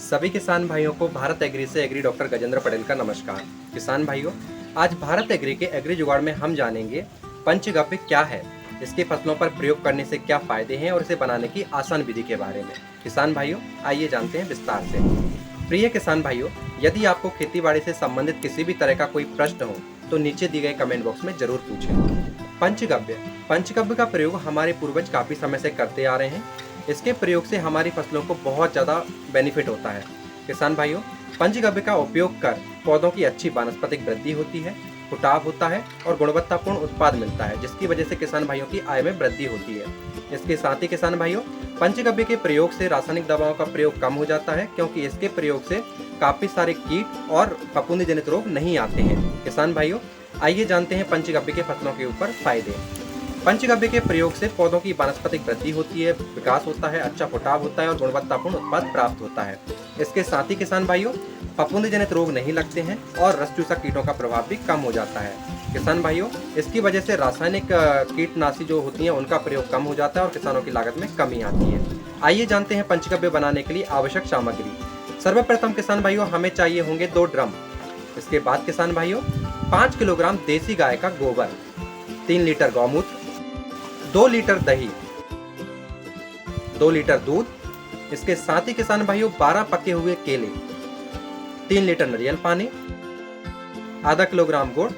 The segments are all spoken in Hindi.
सभी किसान भाइयों को भारत एग्री से एग्री डॉक्टर गजेंद्र पटेल का नमस्कार। किसान भाइयों, आज भारत एग्री के एग्री जुगाड़ में हम जानेंगे पंचगव्य क्या है, इसके फसलों पर प्रयोग करने से क्या फायदे हैं और इसे बनाने की आसान विधि के बारे में। किसान भाइयों, आइए जानते हैं विस्तार से। प्रिय किसान भाइयों, यदि आपको खेतीबाड़ी से संबंधित किसी भी तरह का कोई प्रश्न हो तो नीचे दिए गए कमेंट बॉक्स में जरूर पूछें। पंचगव्य का प्रयोग हमारे पूर्वज काफी समय से करते आ रहे हैं। इसके प्रयोग से हमारी फसलों को बहुत ज़्यादा बेनिफिट होता है। किसान भाइयों, पंचगव्य का उपयोग कर पौधों की अच्छी वानस्पतिक वृद्धि होती है, फुटाव होता है और गुणवत्तापूर्ण उत्पाद मिलता है, जिसकी वजह से किसान भाइयों की आय में वृद्धि होती है। इसके साथ ही किसान भाइयों, पंचगव्य के प्रयोग से रासायनिक दवाओं का प्रयोग कम हो जाता है, क्योंकि इसके प्रयोग से काफ़ी सारे कीट और फफूंदी जनित रोग नहीं आते हैं। किसान भाइयों, आइए जानते हैं पंचगव्य के फसलों के ऊपर फायदे। पंचगव्य के प्रयोग से पौधों की वानस्पतिक वृद्धि होती है, विकास होता है, अच्छा फुटाव होता है और गुणवत्तापूर्ण उत्पाद प्राप्त होता है। इसके साथ ही किसान भाइयों, फफूंदी जनित रोग नहीं लगते हैं और रसचूसा कीटों का प्रभाव भी कम हो जाता है। किसान भाइयों, इसकी वजह से रासायनिक कीटनाशी जो होती हैं उनका प्रयोग कम हो जाता है और किसानों की लागत में कमी आती है। आइए जानते हैं पंचगव्य बनाने के लिए आवश्यक सामग्री। सर्वप्रथम किसान भाइयों, हमें चाहिए होंगे 2 ड्रम। इसके बाद किसान भाइयों, 5 किलोग्राम देसी गाय का गोबर, 3 लीटर गौमूत्र, 2 लीटर दही, 2 लीटर दूध। इसके साथ ही किसान भाइयों, 12 पके हुए केले, 3 लीटर नारियल पानी, आधा किलोग्राम गुड़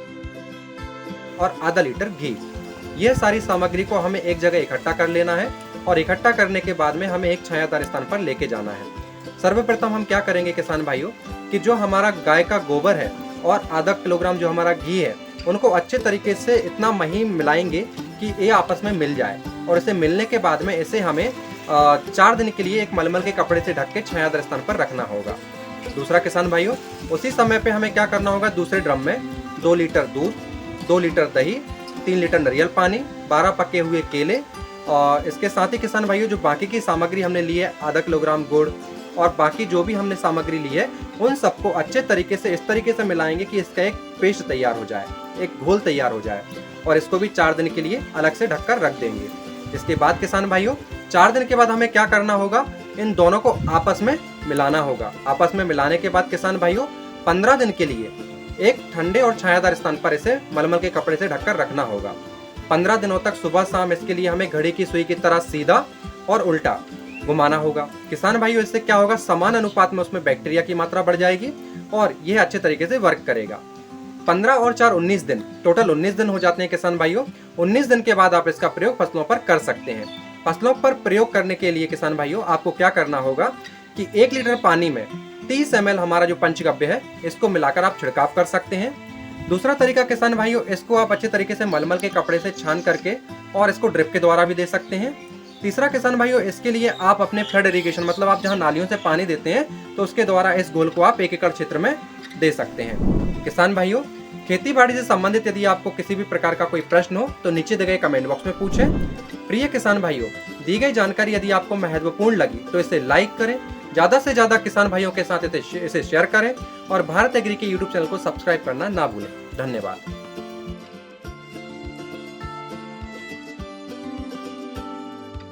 और आधा लीटर घी। यह सारी सामग्री को हमें एक जगह इकट्ठा कर लेना है और इकट्ठा करने के बाद में हमें एक छायादार स्थान पर लेके जाना है। सर्वप्रथम हम क्या करेंगे किसान भाइयों, कि जो हमारा गाय का गोबर है और आधा किलोग्राम जो हमारा घी है, उनको अच्छे तरीके से इतना महीन मिलाएंगे कि ये आपस में मिल जाए। और इसे मिलने के बाद में इसे हमें 4 दिन के लिए एक मलमल के कपड़े से ढक के छायादार स्थान पर रखना होगा। दूसरा किसान भाइयों, उसी समय पे हमें क्या करना होगा, दूसरे ड्रम में 2 लीटर दूध, 2 लीटर दही, 3 लीटर नारियल पानी, 12 पके हुए केले और इसके साथ ही किसान भाइयों, जो बाकी की सामग्री हमने ली है, आधा किलोग्राम गुड़ और बाकी जो भी हमने सामग्री ली है, उन सबको अच्छे तरीके से इस तरीके से मिलाएंगे कि इसका एक पेस्ट तैयार हो जाए, एक घोल तैयार हो जाए और इसको भी 4 दिन के लिए अलग से ढककर रख देंगे। इसके बाद किसान भाइयों, 4 दिन के बाद हमें क्या करना होगा, इन दोनों को आपस में मिलाना होगा। आपस में मिलाने के बाद किसान भाइयों, 15 दिन के लिए एक ठंडे और छायादार स्थान पर इसे मलमल के कपड़े से ढककर रखना होगा। 15 दिनों तक सुबह शाम इसके लिए हमें घड़ी की सुई की तरह सीधा और उल्टा घुमाना होगा। किसान भाइयों, इससे क्या होगा, समान अनुपात में उसमें बैक्टीरिया की मात्रा बढ़ जाएगी और यह अच्छे तरीके से वर्क करेगा। 15 और 4 19 दिन, टोटल 19 दिन हो जाते हैं किसान भाइयों। 19 दिन के बाद आप इसका प्रयोग फसलों पर कर सकते हैं। फसलों पर प्रयोग करने के लिए किसान भाइयों, आपको क्या करना होगा कि 1 लीटर पानी में 30 ml हमारा जो पंचगव्य है, इसको मिलाकर आप छिड़काव कर सकते हैं। दूसरा तरीका किसान भाइयों, इसको आप अच्छे तरीके से मलमल के कपड़े से छान करके और इसको ड्रिप के द्वारा भी दे सकते हैं। तीसरा किसान भाइयों, इसके लिए आप अपने फ्लड इरिगेशन, मतलब आप जहां नालियों से पानी देते हैं, तो उसके द्वारा इस घोल को आप 1 एकड़ क्षेत्र में दे सकते हैं। किसान भाइयों, खेती बाड़ी से संबंधित यदि आपको किसी भी प्रकार का कोई प्रश्न हो तो नीचे दिए गए कमेंट बॉक्स में पूछें। प्रिय किसान भाइयों, दी गई जानकारी यदि आपको महत्वपूर्ण लगी तो इसे लाइक करें, ज्यादा से ज्यादा किसान भाइयों के साथ इसे शेयर करें और भारत एग्री के यूट्यूब चैनल को सब्सक्राइब करना ना भूलें। धन्यवाद।